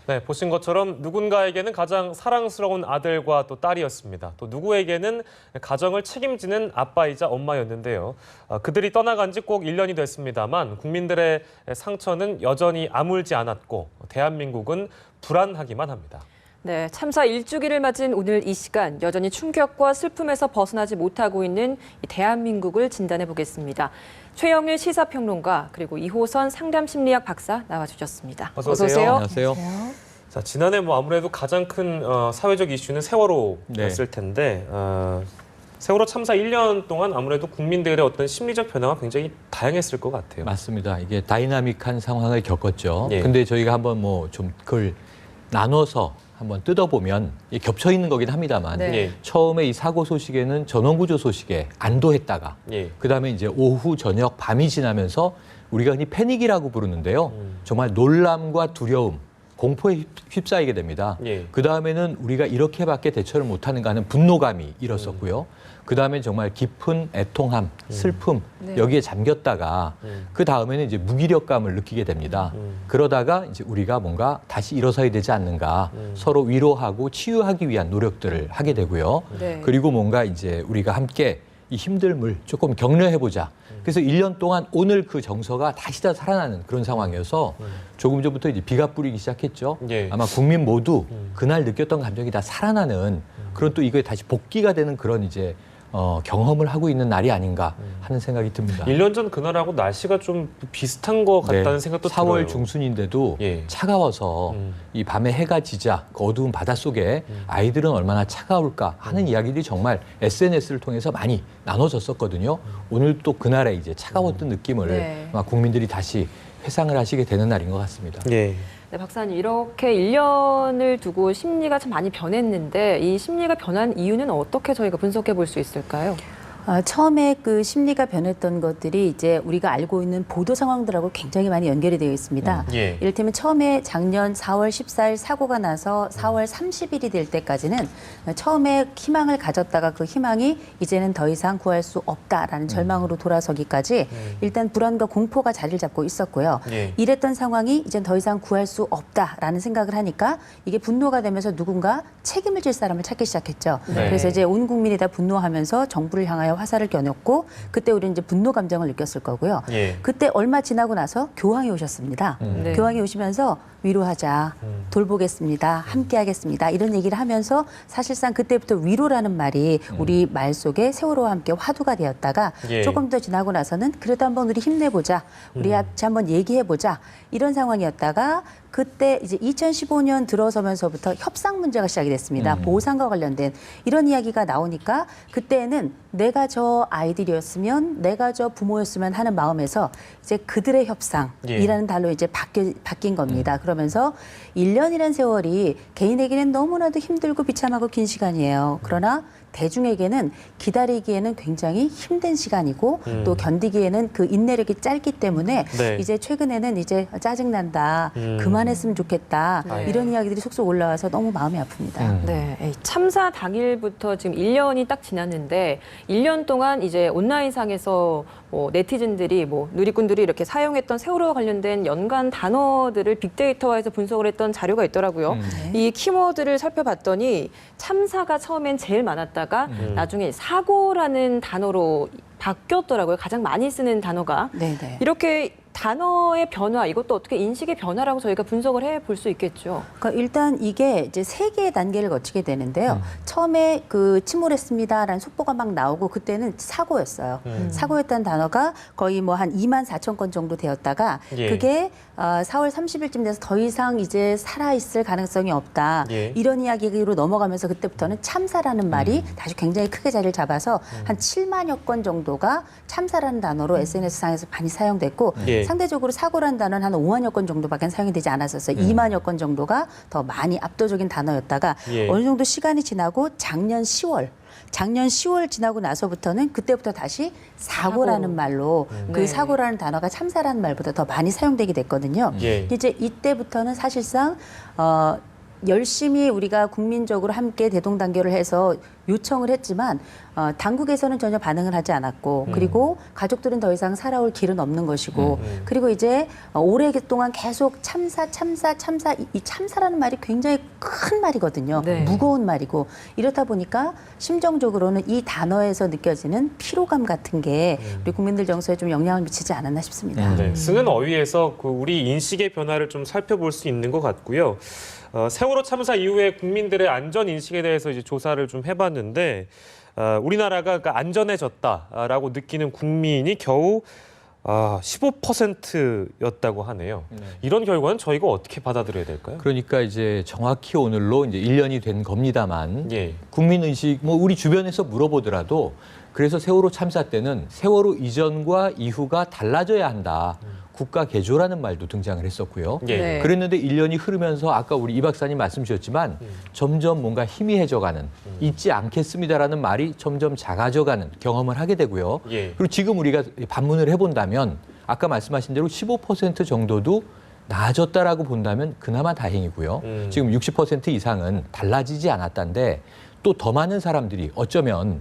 네, 보신 것처럼 누군가에게는 가장 사랑스러운 아들과 또 딸이었습니다. 또 누구에게는 가정을 책임지는 아빠이자 엄마였는데요. 그들이 떠나간 지 꼭 1년이 됐습니다만 국민들의 상처는 여전히 아물지 않았고 대한민국은 불안하기만 합니다. 네, 참사 1주기를 맞은 오늘 이 시간 여전히 충격과 슬픔에서 벗어나지 못하고 있는 이 대한민국을 진단해 보겠습니다. 최영일 시사평론가 그리고 이호선 상담심리학 박사 나와주셨습니다. 어서 오세요. 안녕하세요. 자, 지난해 아무래도 가장 큰 사회적 이슈는 세월호였을 텐데 세월호 참사 1년 동안 아무래도 국민들의 어떤 심리적 변화가 굉장히 다양했을 것 같아요. 맞습니다. 이게 다이나믹한 상황을 겪었죠. 예. 근데 저희가 한번 좀 그걸 나눠서 한번 뜯어보면 겹쳐 있는 거긴 합니다만 네. 예. 처음에 이 사고 소식에는 전원구조 소식에 안도했다가 예. 그다음에 이제 오후, 저녁, 밤이 지나면서 우리가 흔히 패닉이라고 부르는데요. 정말 놀람과 두려움, 공포에 휩싸이게 됩니다. 예. 그다음에는 우리가 이렇게밖에 대처를 못하는가 하는 분노감이 일었었고요. 그다음에 정말 깊은 애통함, 슬픔 네. 여기에 잠겼다가 그다음에는 이제 무기력감을 느끼게 됩니다. 그러다가 이제 우리가 뭔가 다시 일어서야 되지 않는가 서로 위로하고 치유하기 위한 노력들을 하게 되고요. 네. 그리고 뭔가 이제 우리가 함께 이 힘듦을 조금 격려해보자. 그래서 1년 동안 오늘 그 정서가 다시 다 살아나는 그런 상황이어서 조금 전부터 이제 비가 뿌리기 시작했죠. 예. 아마 국민 모두 그날 느꼈던 감정이 다 살아나는 그런 또 이거에 다시 복귀가 되는 그런 이제 경험을 하고 있는 날이 아닌가 하는 생각이 듭니다. 1년 전 그날하고 날씨가 좀 비슷한 것 같다는 생각도 4월 들어요. 중순인데도 예. 차가워서 이 밤에 해가 지자 그 어두운 바닷속에 아이들은 얼마나 차가울까 하는 이야기들이 정말 SNS를 통해서 많이 나눠졌었거든요. 오늘 또 그날의 이제 차가웠던 느낌을 네. 아마 국민들이 다시 회상을 하시게 되는 날인 것 같습니다. 예. 네, 박사님 이렇게 1년을 두고 심리가 참 많이 변했는데 이 심리가 변한 이유는 어떻게 저희가 분석해 볼 수 있을까요? 처음에 그 심리가 변했던 것들이 이제 우리가 알고 있는 보도 상황들하고 굉장히 많이 연결이 되어 있습니다. 예. 이를테면 처음에 작년 4월 14일 사고가 나서 4월 30일이 될 때까지는 처음에 희망을 가졌다가 그 희망이 이제는 더 이상 구할 수 없다라는 절망으로 돌아서기까지 일단 불안과 공포가 자리를 잡고 있었고요. 예. 이랬던 상황이 이제 더 이상 구할 수 없다라는 생각을 하니까 이게 분노가 되면서 누군가 책임을 질 사람을 찾기 시작했죠. 네. 그래서 이제 온 국민이 다 분노하면서 정부를 향하여 화살을 겨눴고 그때 우리는 이제 분노 감정을 느꼈을 거고요. 예. 그때 얼마 지나고 나서 교황이 오셨습니다. 네. 교황이 오시면서 위로하자, 돌보겠습니다, 함께하겠습니다 이런 얘기를 하면서 사실상 그때부터 위로라는 말이 우리 말 속에 세월호와 함께 화두가 되었다가 예. 조금 더 지나고 나서는 그래도 한번 우리 힘내보자, 우리 같이 한번 얘기해보자 이런 상황이었다가 그때 이제 2015년 들어서면서부터 협상 문제가 시작이 됐습니다. 보상과 관련된 이런 이야기가 나오니까 그때는 내가 저 아이들이었으면 내가 저 부모였으면 하는 마음에서 이제 그들의 협상이라는 단어로 이제 바뀐 겁니다. 그러면서 1년이라는 세월이 개인에게는 너무나도 힘들고 비참하고 긴 시간이에요. 그러나 대중에게는 기다리기에는 굉장히 힘든 시간이고 또 견디기에는 그 인내력이 짧기 때문에 네. 이제 최근에는 이제 짜증난다, 그만했으면 좋겠다 네. 이런 이야기들이 속속 올라와서 너무 마음이 아픕니다. 네, 이 참사 당일부터 지금 1년이 딱 지났는데 1년 동안 이제 온라인상에서 네티즌들이 누리꾼들이 이렇게 사용했던 세월호와 관련된 연관 단어들을 빅데이터화해서 분석을 했던 자료가 있더라고요. 이 키워드를 살펴봤더니 참사가 처음엔 제일 많았다가 나중에 사고라는 단어로 바뀌었더라고요. 가장 많이 쓰는 단어가. 네네. 이렇게 단어의 변화, 이것도 어떻게 인식의 변화라고 저희가 분석을 해볼 수 있겠죠. 그러니까 일단 이게 이제 세 개의 단계를 거치게 되는데요. 처음에 그 침몰했습니다라는 속보가 막 나오고 그때는 사고였어요. 사고였다는 단어가 거의 뭐 한 2만 4천 건 정도 되었다가 예. 그게 4월 30일쯤 돼서 더 이상 이제 살아있을 가능성이 없다. 예. 이런 이야기로 넘어가면서 그때부터는 참사라는 말이 다시 굉장히 크게 자리를 잡아서 한 7만여 건 정도가 참사라는 단어로 SNS상에서 많이 사용됐고 예. 상대적으로 사고라는 단어는 한 5만여 건 정도밖에 사용이 되지 않았었어요. 2만여 건 정도가 더 많이 압도적인 단어였다가 예. 어느 정도 시간이 지나고 작년 10월 지나고 나서부터는 그때부터 다시 사고라는 말로 그 네. 사고라는 단어가 참사라는 말보다 더 많이 사용되게 됐거든요. 예. 이제 이때부터는 사실상 열심히 우리가 국민적으로 함께 대동단결을 해서 요청을 했지만 당국에서는 전혀 반응을 하지 않았고 그리고 가족들은 더 이상 살아올 길은 없는 것이고 그리고 이제 오랫동안 계속 참사 이 참사라는 말이 굉장히 큰 말이거든요. 네. 무거운 말이고 이렇다 보니까 심정적으로는 이 단어에서 느껴지는 피로감 같은 게 우리 국민들 정서에 좀 영향을 미치지 않았나 싶습니다. 네, 쓰는 어휘에서 그 우리 인식의 변화를 좀 살펴볼 수 있는 것 같고요. 세월호 참사 이후에 국민들의 안전 인식에 대해서 이제 조사를 좀 해봤는데 우리나라가 그러니까 안전해졌다라고 느끼는 국민이 겨우 15%였다고 하네요. 이런 결과는 저희가 어떻게 받아들여야 될까요? 그러니까 이제 정확히 오늘로 이제 1년이 된 겁니다만 예. 국민 의식 뭐 우리 주변에서 물어보더라도 그래서 세월호 참사 때는 세월호 이전과 이후가 달라져야 한다. 국가 개조라는 말도 등장을 했었고요. 예. 네. 그랬는데 1년이 흐르면서 아까 우리 이 박사님 말씀 주셨지만 점점 뭔가 희미해져가는 잊지 않겠습니다라는 말이 점점 작아져가는 경험을 하게 되고요. 예. 그리고 지금 우리가 반문을 해본다면 아까 말씀하신 대로 15% 정도도 나아졌다라고 본다면 그나마 다행이고요. 지금 60% 이상은 달라지지 않았다는데 또 더 많은 사람들이 어쩌면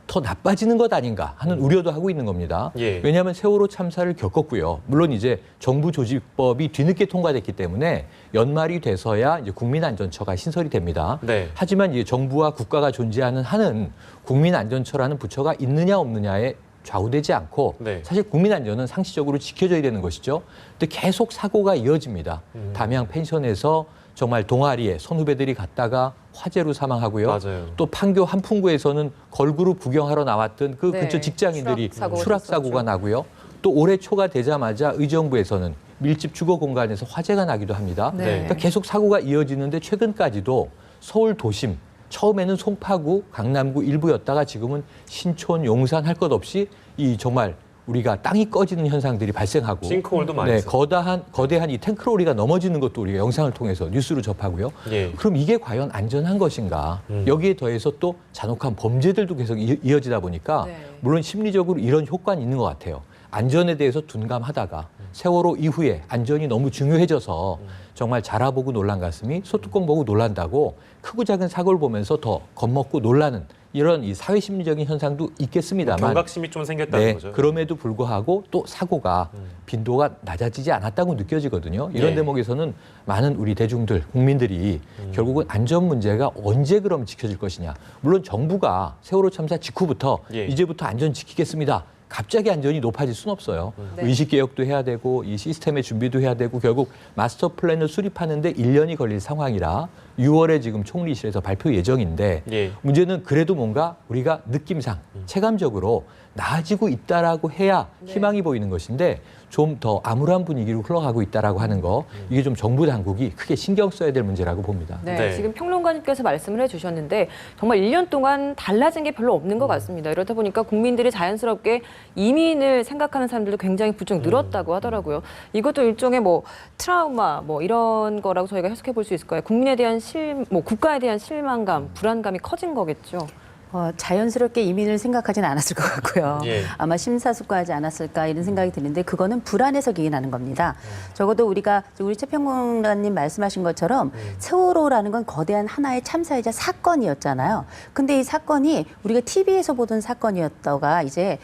더 나빠지는 것 아닌가 하는 우려도 하고 있는 겁니다. 예. 왜냐하면 세월호 참사를 겪었고요. 물론 이제 정부 조직법이 뒤늦게 통과됐기 때문에 연말이 돼서야 이제 국민안전처가 신설이 됩니다. 네. 하지만 이제 정부와 국가가 존재하는 한은 국민안전처라는 부처가 있느냐 없느냐에 좌우되지 않고 네. 사실 국민안전은 상시적으로 지켜져야 되는 것이죠. 근데 계속 사고가 이어집니다. 담양 펜션에서 정말 동아리에 선후배들이 갔다가 화재로 사망하고요. 맞아요. 또 판교 한풍구에서는 걸그룹 구경하러 나왔던 그 네, 근처 직장인들이 추락사고가 추락사고가 나고요. 또 올해 초가 되자마자 의정부에서는 밀집 주거 공간에서 화재가 나기도 합니다. 네. 그러니까 계속 사고가 이어지는데 최근까지도 서울 도심 처음에는 송파구, 강남구 일부였다가 지금은 신촌, 용산 할 것 없이 이 정말 우리가 땅이 꺼지는 현상들이 발생하고 싱크홀도 많이 있어요. 거대한 이 탱크로리가 넘어지는 것도 우리가 영상을 통해서 뉴스로 접하고요. 예. 그럼 이게 과연 안전한 것인가? 여기에 더해서 또 잔혹한 범죄들도 계속 이어지다 보니까 네. 물론 심리적으로 이런 효과는 있는 것 같아요. 안전에 대해서 둔감하다가 세월호 이후에 안전이 너무 중요해져서 정말 자라보고 놀란 가슴이 소뚜껑 보고 놀란다고 크고 작은 사고를 보면서 더 겁먹고 놀라는 이런 이 사회 심리적인 현상도 있겠습니다만 경각심이 좀 생겼다는 네, 거죠. 그럼에도 불구하고 또 사고가 빈도가 낮아지지 않았다고 느껴지거든요. 이런 예. 대목에서는 많은 우리 대중들, 국민들이 결국은 안전 문제가 언제 그럼 지켜질 것이냐. 물론 정부가 세월호 참사 직후부터 예. 이제부터 안전 지키겠습니다. 갑자기 안전이 높아질 수는 없어요. 네. 의식개혁도 해야 되고 이 시스템의 준비도 해야 되고 결국 마스터 플랜을 수립하는데 1년이 걸릴 상황이라 6월에 지금 총리실에서 발표 예정인데 예. 문제는 그래도 뭔가 우리가 느낌상 체감적으로 나아지고 있다라고 해야 희망이 보이는 것인데 좀 더 암울한 분위기로 흘러가고 있다라고 하는 거 이게 좀 정부 당국이 크게 신경 써야 될 문제라고 봅니다. 네, 네. 지금 평론가님께서 말씀을 해주셨는데 정말 1년 동안 달라진 게 별로 없는 것 같습니다. 이렇다 보니까 국민들이 자연스럽게 이민을 생각하는 사람들도 굉장히 부쩍 늘었다고 하더라고요. 이것도 일종의 뭐 트라우마 뭐 이런 거라고 저희가 해석해 볼 수 있을까요? 국민에 대한 국가에 대한 실망감, 불안감이 커진 거겠죠. 자연스럽게 이민을 생각하진 않았을 것 같고요. 예. 아마 심사숙고하지 않았을까 이런 생각이 드는데 그거는 불안해서 기인하는 겁니다. 적어도 우리 최평론가님 말씀하신 것처럼 세월호라는 건 거대한 하나의 참사이자 사건이었잖아요. 근데 이 사건이 우리가 TV에서 보던 사건이었다가 이제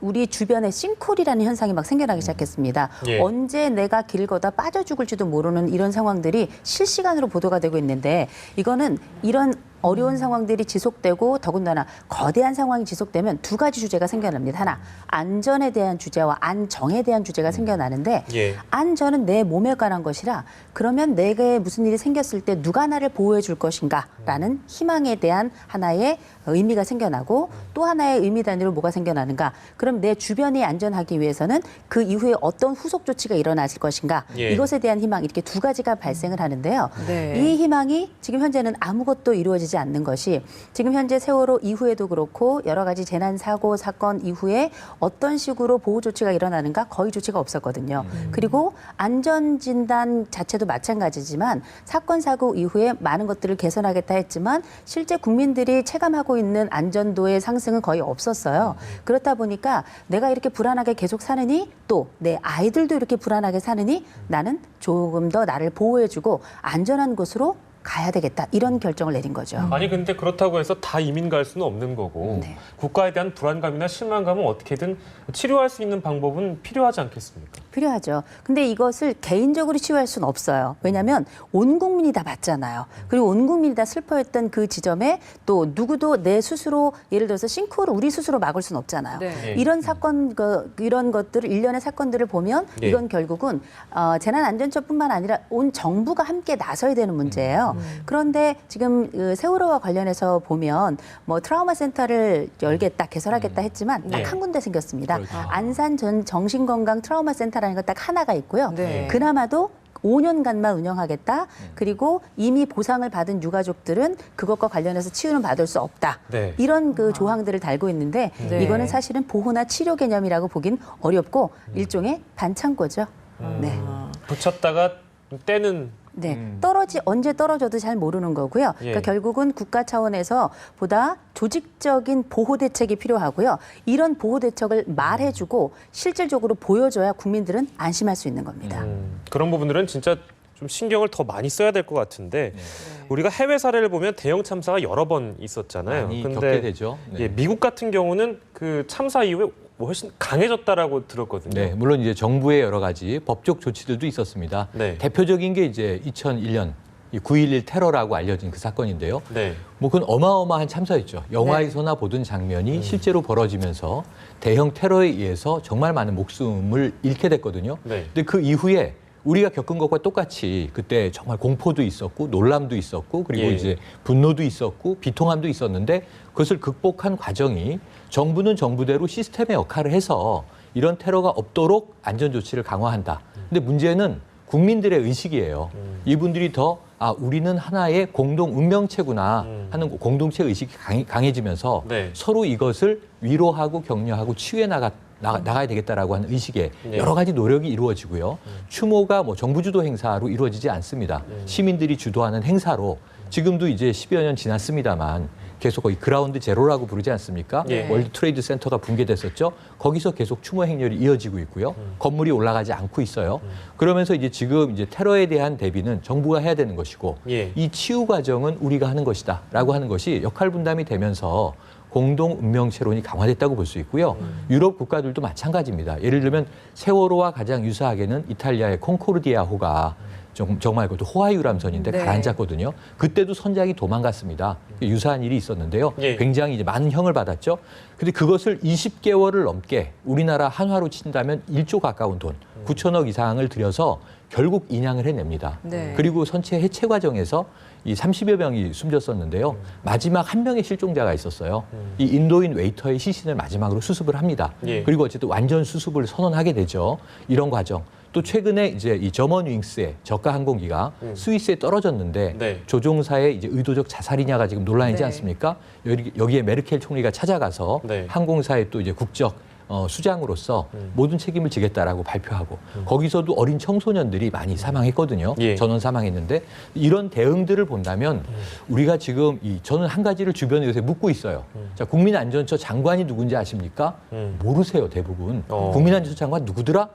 우리 주변에 싱크홀이라는 현상이 막 생겨나기 시작했습니다. 예. 언제 내가 길 걷다 빠져 죽을지도 모르는 이런 상황들이 실시간으로 보도가 되고 있는데 이거는 이런 어려운 상황들이 지속되고 더군다나 거대한 상황이 지속되면 두 가지 주제가 생겨납니다. 하나, 안전에 대한 주제와 안정에 대한 주제가 생겨나는데 예. 안전은 내 몸에 관한 것이라 그러면 내게 무슨 일이 생겼을 때 누가 나를 보호해 줄 것인가라는 희망에 대한 하나의 의미가 생겨나고 또 하나의 의미 단위로 뭐가 생겨나는가. 그럼 내 주변이 안전하기 위해서는 그 이후에 어떤 후속 조치가 일어나실 것인가. 예. 이것에 대한 희망 이렇게 두 가지가 발생을 하는데요. 네. 이 희망이 지금 현재는 아무것도 이루어지지 않는 것이 지금 현재 세월호 이후에도 그렇고 여러 가지 재난 사고 사건 이후에 어떤 식으로 보호 조치가 일어나는가 거의 조치가 없었거든요. 그리고 안전 진단 자체도 마찬가지지만 사건 사고 이후에 많은 것들을 개선하겠다 했지만 실제 국민들이 체감하고 있는 안전도의 상승은 거의 없었어요. 그렇다 보니까 내가 이렇게 불안하게 계속 사느니 또 내 아이들도 이렇게 불안하게 사느니 나는 조금 더 나를 보호해주고 안전한 곳으로 가야 되겠다 이런 결정을 내린 거죠. 아니 근데 그렇다고 해서 다 이민 갈 수는 없는 거고 네. 국가에 대한 불안감이나 실망감은 어떻게든 치료할 수 있는 방법은 필요하지 않겠습니까? 필요하죠. 근데 이것을 개인적으로 치유할 수는 없어요. 왜냐하면 온 국민이 다 봤잖아요. 그리고 온 국민이 다 슬퍼했던 그 지점에 또 누구도 내 스스로 예를 들어서 싱크홀을 우리 스스로 막을 수는 없잖아요. 네. 이런 사건, 이런 것들을 일련의 사건들을 보면 네. 이건 결국은 재난안전처뿐만 아니라 온 정부가 함께 나서야 되는 문제예요. 그런데 지금 그 세월호와 관련해서 보면 뭐 트라우마 센터를 열겠다, 개설하겠다 했지만 딱 네. 한 군데 생겼습니다. 그렇죠. 안산 정신건강 트라우마 센터라는 거 딱 하나가 있고요. 네. 그나마도 5년간만 운영하겠다. 그리고 이미 보상을 받은 유가족들은 그것과 관련해서 치유는 받을 수 없다. 네. 이런 그 조항들을 달고 있는데 네. 이거는 사실은 보호나 치료 개념이라고 보긴 어렵고 일종의 반창고죠. 네. 붙였다가 떼는 네, 언제 떨어져도 잘 모르는 거고요. 예. 그러니까 결국은 국가 차원에서 보다 조직적인 보호 대책이 필요하고요. 이런 보호 대책을 말해주고 실질적으로 보여줘야 국민들은 안심할 수 있는 겁니다. 그런 부분들은 진짜 좀 신경을 더 많이 써야 될 것 같은데 우리가 해외 사례를 보면 대형 참사가 여러 번 있었잖아요. 많이 근데 겪게 되죠. 네. 예, 미국 같은 경우는 그 참사 이후에 훨씬 강해졌다라고 들었거든요. 네, 물론 이제 정부의 여러 가지 법적 조치들도 있었습니다. 네. 대표적인 게 이제 2001년 이 9.11 테러라고 알려진 그 사건인데요. 네. 뭐 그건 어마어마한 참사였죠. 영화에서나 보던 장면이 실제로 벌어지면서 대형 테러에 의해서 정말 많은 목숨을 잃게 됐거든요. 네. 근데 그 이후에 우리가 겪은 것과 똑같이 그때 정말 공포도 있었고 놀람도 있었고 그리고 예. 이제 분노도 있었고 비통함도 있었는데 그것을 극복한 과정이 정부는 정부대로 시스템의 역할을 해서 이런 테러가 없도록 안전조치를 강화한다. 근데 문제는 국민들의 의식이에요. 이분들이 우리는 하나의 공동 운명체구나 하는 공동체 의식이 강해지면서 네. 서로 이것을 위로하고 격려하고 치유해 나가야 되겠다라고 하는 의식에 네. 여러 가지 노력이 이루어지고요. 추모가 뭐 정부 주도 행사로 이루어지지 않습니다. 시민들이 주도하는 행사로 지금도 이제 10여 년 지났습니다만 계속 거의 그라운드 제로라고 부르지 않습니까? 예. 월드 트레이드 센터가 붕괴됐었죠. 거기서 계속 추모 행렬이 이어지고 있고요. 건물이 올라가지 않고 있어요. 그러면서 이제 지금 이제 테러에 대한 대비는 정부가 해야 되는 것이고 예. 이 치유 과정은 우리가 하는 것이다라고 하는 것이 역할 분담이 되면서 공동 운명체론이 강화됐다고 볼 수 있고요. 유럽 국가들도 마찬가지입니다. 예를 들면 세월호와 가장 유사하게는 이탈리아의 콩코르디아호가 정말 그것도 호화 유람선인데 네. 가라앉았거든요. 그때도 선장이 도망갔습니다. 유사한 일이 있었는데요. 예. 굉장히 이제 많은 형을 받았죠. 근데 그것을 20개월을 넘게 우리나라 한화로 친다면 1조 가까운 돈, 9천억 이상을 들여서 결국 인양을 해냅니다. 네. 그리고 선체 해체 과정에서 이 30여 명이 숨졌었는데요. 마지막 한 명의 실종자가 있었어요. 이 인도인 웨이터의 시신을 마지막으로 수습을 합니다. 예. 그리고 어쨌든 완전 수습을 선언하게 되죠. 이런 과정. 또 최근에 이제 이 저먼윙스의 저가 항공기가 스위스에 떨어졌는데 네. 조종사의 이제 의도적 자살이냐가 지금 논란이지 네. 않습니까? 여기에 메르켈 총리가 찾아가서 네. 항공사의 또 이제 국적 수장으로서 모든 책임을 지겠다라고 발표하고 거기서도 어린 청소년들이 많이 사망했거든요. 예. 전원 사망했는데 이런 대응들을 본다면 우리가 지금 저는 한 가지를 주변에 요새 묻고 있어요. 자, 국민안전처 장관이 누군지 아십니까? 모르세요, 대부분. 국민안전처 장관 누구더라?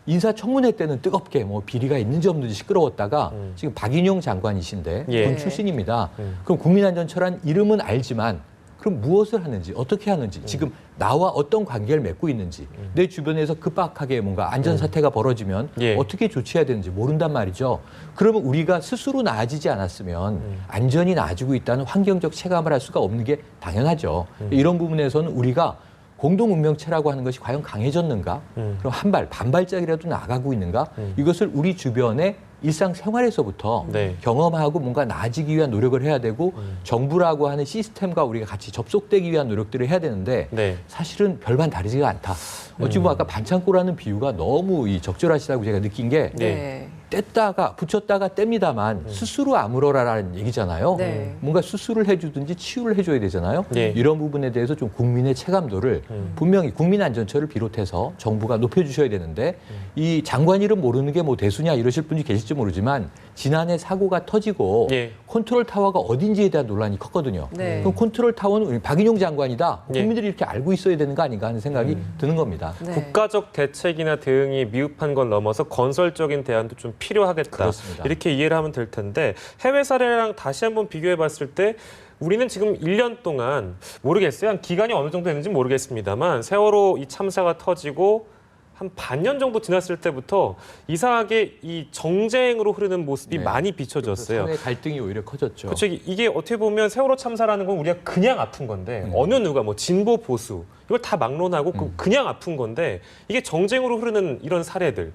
인사청문회 때는 뜨겁게 뭐 비리가 있는지 없는지 시끄러웠다가 지금 박인용 장관이신데 예. 군 출신입니다. 그럼 국민안전처란 이름은 알지만 그럼 무엇을 하는지 어떻게 하는지 지금 나와 어떤 관계를 맺고 있는지 내 주변에서 급박하게 뭔가 안전사태가 벌어지면 예. 어떻게 조치해야 되는지 모른단 말이죠. 그러면 우리가 스스로 나아지지 않았으면 안전이 나아지고 있다는 환경적 체감을 할 수가 없는 게 당연하죠. 이런 부분에서는 우리가 공동 운명체라고 하는 것이 과연 강해졌는가? 그럼 반발짝이라도 나가고 있는가? 이것을 우리 주변에 일상생활에서부터 네. 경험하고 뭔가 나아지기 위한 노력을 해야 되고 정부라고 하는 시스템과 우리가 같이 접속되기 위한 노력들을 해야 되는데 네. 사실은 별반 다르지가 않다. 어찌 보면 아까 반창고라는 비유가 너무 적절하시다고 제가 느낀 게 네. 뗐다가 붙였다가 뗍니다만 스스로 아물어라라는 얘기잖아요. 네. 뭔가 수술을 해주든지 치유를 해줘야 되잖아요. 네. 이런 부분에 대해서 좀 국민의 체감도를 분명히 국민안전처를 비롯해서 정부가 높여주셔야 되는데 이 장관 이름 모르는 게 뭐 대수냐 이러실 분이 계실지 모르지만 지난해 사고가 터지고 예. 컨트롤 타워가 어딘지에 대한 논란이 컸거든요. 네. 그럼 컨트롤 타워는 우리 박인용 장관이다. 예. 국민들이 이렇게 알고 있어야 되는 거 아닌가 하는 생각이 드는 겁니다. 네. 국가적 대책이나 대응이 미흡한 걸 넘어서 건설적인 대안도 좀 필요하겠다. 그렇습니다. 이렇게 이해를 하면 될 텐데 해외 사례랑 다시 한번 비교해 봤을 때 우리는 지금 1년 동안 모르겠어요. 한 기간이 어느 정도 됐는지 모르겠습니다만 세월호 이 참사가 터지고 한 반년 정도 지났을 때부터 이상하게 이 정쟁으로 흐르는 모습이 네. 많이 비춰졌어요. 사회 갈등이 오히려 커졌죠. 그렇죠. 이게 어떻게 보면 세월호 참사라는 건 우리가 그냥 아픈 건데 어느 누가 뭐 진보 보수 이걸 다 막론하고 그냥 아픈 건데 이게 정쟁으로 흐르는 이런 사례들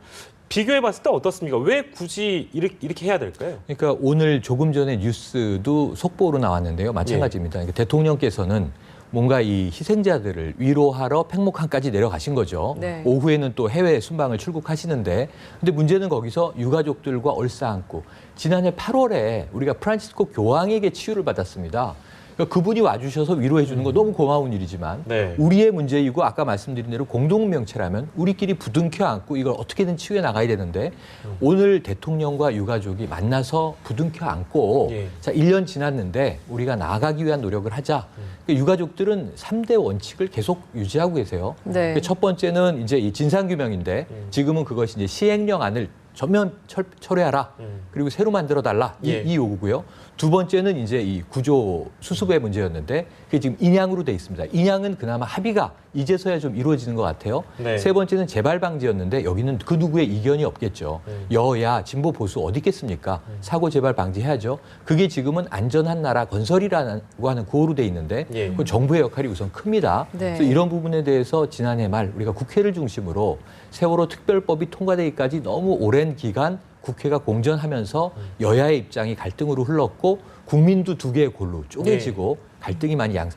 비교해봤을 때 어떻습니까? 왜 굳이 이렇게 해야 될까요? 그러니까 오늘 조금 전에 뉴스도 속보로 나왔는데요. 마찬가지입니다. 그러니까 대통령께서는 뭔가 이 희생자들을 위로하러 팽목항까지 내려가신 거죠. 네. 오후에는 또 해외 순방을 출국하시는데 근데 문제는 거기서 유가족들과 얼싸안고 지난해 8월에 우리가 프란치스코 교황에게 치유를 받았습니다. 그러니까 그분이 와주셔서 위로해 주는 거 너무 고마운 일이지만 네. 우리의 문제이고 아까 말씀드린 대로 공동명체라면 우리끼리 부둥켜 안고 이걸 어떻게든 치유해 나가야 되는데 오늘 대통령과 유가족이 만나서 부둥켜 안고 예. 자 1년 지났는데 우리가 나아가기 위한 노력을 하자. 그러니까 유가족들은 3대 원칙을 계속 유지하고 계세요. 네. 그러니까 첫 번째는 이제 이 진상규명인데 지금은 그것이 이제 시행령안을 전면 철회하라. 그리고 새로 만들어 달라. 예. 이 요구고요. 두 번째는 이제 이 구조 수습의 문제였는데 그게 지금 인양으로 돼 있습니다. 인양은 그나마 합의가 이제서야 좀 이루어지는 것 같아요. 네. 세 번째는 재발 방지였는데 여기는 그 누구의 이견이 없겠죠. 여야 진보 보수 어디 있겠습니까? 사고 재발 방지해야죠. 그게 지금은 안전한 나라 건설이라고 하는 구호로 돼 있는데 예. 그건 정부의 역할이 우선 큽니다. 네. 그래서 이런 부분에 대해서 지난해 말 우리가 국회를 중심으로 세월호 특별법이 통과되기까지 너무 오랜 기간 국회가 공전하면서 여야의 입장이 갈등으로 흘렀고 국민도 두 개의 골로 쪼개지고 갈등이 많이 그러니까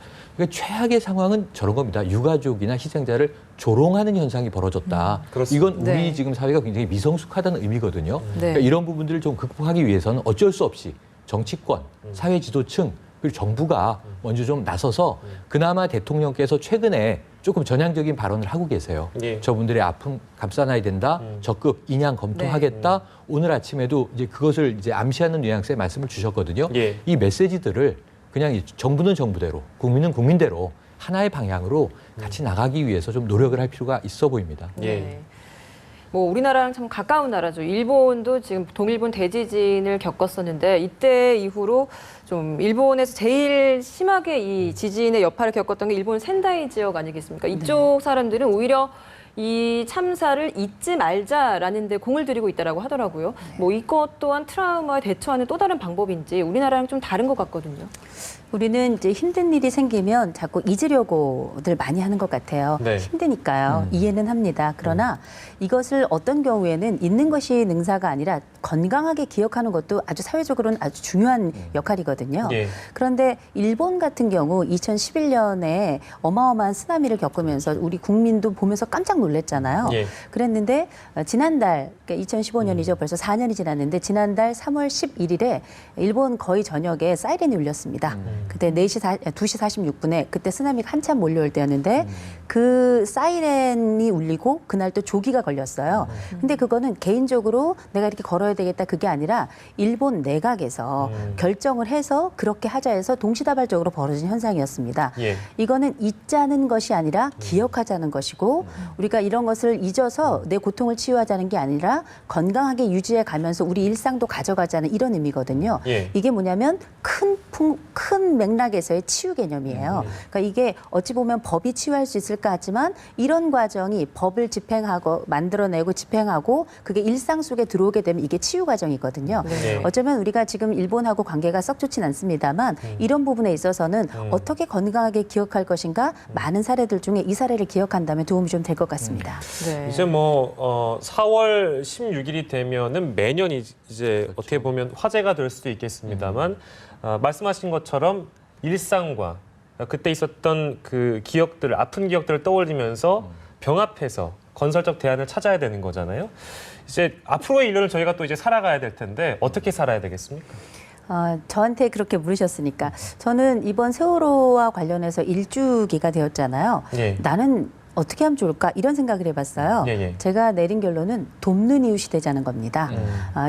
최악의 상황은 저런 겁니다. 유가족이나 희생자를 조롱하는 현상이 벌어졌다. 그렇습니다. 이건 우리 네. 지금 사회가 굉장히 미성숙하다는 의미거든요. 네. 그러니까 이런 부분들을 좀 극복하기 위해서는 어쩔 수 없이 정치권, 사회 지도층 그리고 정부가 먼저 좀 나서서 그나마 대통령께서 최근에 조금 전향적인 발언을 하고 계세요. 예. 저분들의 아픔 감싸놔야 된다. 적극 인양 검토하겠다. 오늘 아침에도 이제 그것을 이제 암시하는 뉘앙스의 말씀을 주셨거든요. 예. 이 메시지들을 그냥 이 정부는 정부대로, 국민은 국민대로 하나의 방향으로 같이 나가기 위해서 좀 노력을 할 필요가 있어 보입니다. 예. 네. 뭐 우리나라랑 참 가까운 나라죠. 일본도 지금 동일본 대지진을 겪었었는데 이때 이후로 좀 일본에서 제일 심하게 이 지진의 여파를 겪었던 게 일본 센다이 지역 아니겠습니까? 이쪽 사람들은 오히려 이 참사를 잊지 말자라는 데 공을 들이고 있다라고 하더라고요. 뭐 이것 또한 트라우마에 대처하는 또 다른 방법인지 우리나라랑 좀 다른 것 같거든요. 우리는 이제 힘든 일이 생기면 자꾸 잊으려고들 많이 하는 것 같아요. 네. 힘드니까요. 이해는 합니다. 그러나 이것을 어떤 경우에는 잊는 것이 능사가 아니라 건강하게 기억하는 것도 아주 사회적으로는 아주 중요한 역할이거든요. 예. 그런데 일본 같은 경우 2011년에 어마어마한 쓰나미를 겪으면서 우리 국민도 보면서 깜짝 놀랐잖아요. 예. 그랬는데 지난달, 그러니까 2015년이죠. 벌써 4년이 지났는데 지난달 3월 11일에 일본 거의 저녁에 사이렌이 울렸습니다. 그때 2시 46분에 그때 쓰나미가 한참 몰려올 때였는데 그 사이렌이 울리고 그날 또 조기가 걸렸어요. 근데 그거는 개인적으로 내가 이렇게 걸어야 되겠다 그게 아니라 일본 내각에서 결정을 해서 그렇게 하자 해서 동시다발적으로 벌어진 현상이었습니다. 예. 이거는 잊자는 것이 아니라 기억하자는 것이고 우리가 이런 것을 잊어서 내 고통을 치유하자는 게 아니라 건강하게 유지해 가면서 우리 일상도 가져가자는 이런 의미거든요. 예. 이게 뭐냐면 큰 맥락에서의 치유 개념이에요. 그러니까 이게 어찌 보면 법이 치유할 수 있을까 하지만 이런 과정이 법을 집행하고 만들어내고 집행하고 그게 일상 속에 들어오게 되면 이게 치유 과정이거든요. 네. 어쩌면 우리가 지금 일본하고 관계가 썩 좋진 않습니다만 이런 부분에 있어서는 어떻게 건강하게 기억할 것인가 많은 사례들 중에 이 사례를 기억한다면 도움이 좀 될 것 같습니다. 네. 이제 뭐 4월 16일이 되면은 매년 이제 어떻게 보면 화제가 될 수도 있겠습니다만 말씀하신 것처럼 일상과 그때 있었던 그 기억들, 아픈 기억들을 떠올리면서 병합해서 건설적 대안을 찾아야 되는 거잖아요. 이제 앞으로의 1년을 저희가 또 이제 살아가야 될 텐데 어떻게 살아야 되겠습니까? 저한테 그렇게 물으셨으니까 저는 이번 세월호와 관련해서 일주기가 되었잖아요. 예. 나는 어떻게 하면 좋을까 이런 생각을 해봤어요. 예, 예. 제가 내린 결론은 돕는 이웃이 되자는 겁니다.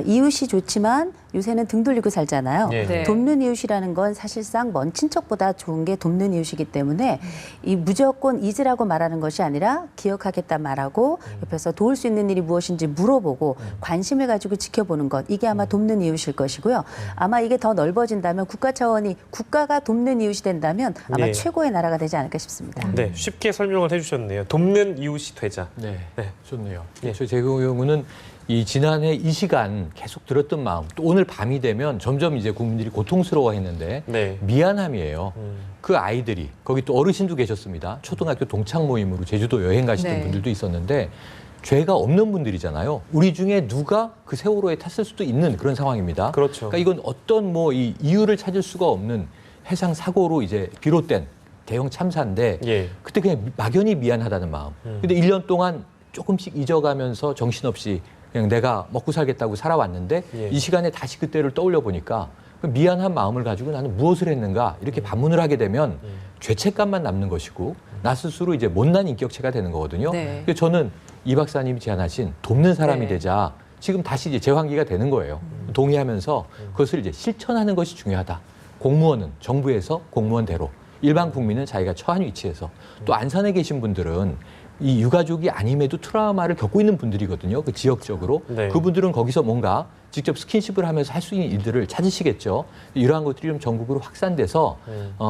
이웃이 좋지만 요새는 등 돌리고 살잖아요. 예. 네. 돕는 이웃이라는 건 사실상 먼 친척보다 좋은 게 돕는 이웃이기 때문에 이 무조건 잊으라고 말하는 것이 아니라 기억하겠다 말하고 옆에서 도울 수 있는 일이 무엇인지 물어보고 관심을 가지고 지켜보는 것 이게 아마 돕는 이웃일 것이고요. 아마 이게 더 넓어진다면 국가 차원이 국가가 돕는 이웃이 된다면 아마 네. 최고의 나라가 되지 않을까 싶습니다. 네, 쉽게 설명을 해주셨네요. 돕는 이웃이 되자. 네, 네. 좋네요. 예. 제 경우는 이 지난해 이 시간 계속 들었던 마음, 또 오늘 밤이 되면 점점 이제 국민들이 고통스러워했는데 네. 미안함이에요. 그 아이들이 거기 또 어르신도 계셨습니다. 초등학교 동창 모임으로 제주도 여행 가시던 네. 분들도 있었는데 죄가 없는 분들이잖아요. 우리 중에 누가 그 세월호에 탔을 수도 있는 그런 상황입니다. 그렇죠. 그러니까 이건 어떤 뭐 이 이유를 찾을 수가 없는 해상 사고로 이제 비롯된 대형 참사인데 예. 그때 그냥 막연히 미안하다는 마음. 근데 1년 동안 조금씩 잊어가면서 정신없이 그냥 내가 먹고 살겠다고 살아왔는데 예. 이 시간에 다시 그때를 떠올려 보니까 그 미안한 마음을 가지고 나는 무엇을 했는가 이렇게 반문을 하게 되면 죄책감만 남는 것이고 나 스스로 이제 못난 인격체가 되는 거거든요. 네. 그래서 저는 이 박사님이 제안하신 돕는 사람이 네. 되자 지금 다시 이제 재환기가 되는 거예요. 동의하면서 그것을 이제 실천하는 것이 중요하다. 공무원은 정부에서 공무원대로 일반 국민은 자기가 처한 위치에서 또 안산에 계신 분들은 이 유가족이 아님에도 트라우마를 겪고 있는 분들이거든요. 그 지역적으로. 네. 그분들은 거기서 뭔가 직접 스킨십을 하면서 할 수 있는 일들을 찾으시겠죠. 이러한 것들이 좀 전국으로 확산돼서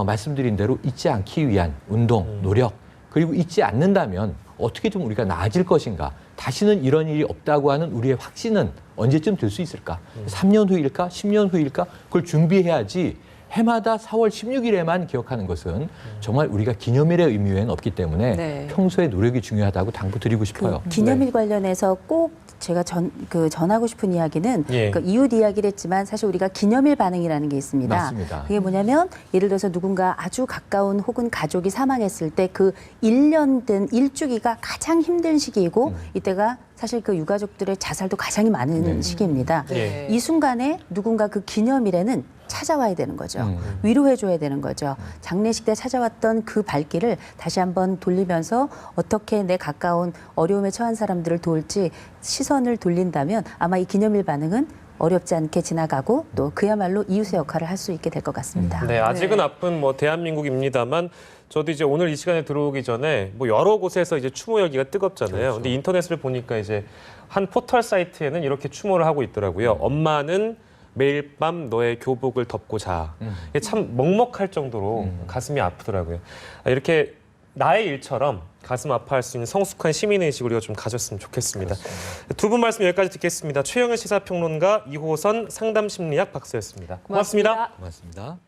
말씀드린 대로 잊지 않기 위한 운동, 노력, 그리고 잊지 않는다면 어떻게 좀 우리가 나아질 것인가. 다시는 이런 일이 없다고 하는 우리의 확신은 언제쯤 들 수 있을까? 3년 후일까? 10년 후일까? 그걸 준비해야지 해마다 4월 16일에만 기억하는 것은 정말 우리가 기념일의 의미 외에는 없기 때문에 네. 평소에 노력이 중요하다고 당부드리고 싶어요. 그 기념일 관련해서 꼭 제가 전하고 싶은 이야기는 예. 그 이웃 이야기를 했지만 사실 우리가 기념일 반응이라는 게 있습니다. 맞습니다. 그게 뭐냐면 예를 들어서 누군가 아주 가까운 혹은 가족이 사망했을 때 그 1년 된 일주기가 가장 힘든 시기이고 이때가 사실 그 유가족들의 자살도 가장 많은 네. 시기입니다. 네. 이 순간에 누군가 그 기념일에는 찾아와야 되는 거죠. 위로해줘야 되는 거죠. 장례식 때 찾아왔던 그 발길을 다시 한번 돌리면서 어떻게 내 가까운 어려움에 처한 사람들을 도울지 시선을 돌린다면 아마 이 기념일 반응은 어렵지 않게 지나가고 또 그야말로 이웃의 역할을 할 수 있게 될 것 같습니다. 네, 아직은 네. 아픈 뭐 대한민국입니다만 저도 이제 오늘 이 시간에 들어오기 전에 뭐 여러 곳에서 이제 추모 열기가 뜨겁잖아요. 그렇죠. 근데 인터넷을 보니까 이제 한 포털 사이트에는 이렇게 추모를 하고 있더라고요. 엄마는 매일 밤 너의 교복을 덮고 자. 이게 참 먹먹할 정도로 가슴이 아프더라고요. 이렇게 나의 일처럼 가슴 아파할 수 있는 성숙한 시민의식 우리가 좀 가졌으면 좋겠습니다. 두 분 말씀 여기까지 듣겠습니다. 최영일 시사평론가, 이호선 상담심리학 박사였습니다. 고맙습니다. 고맙습니다.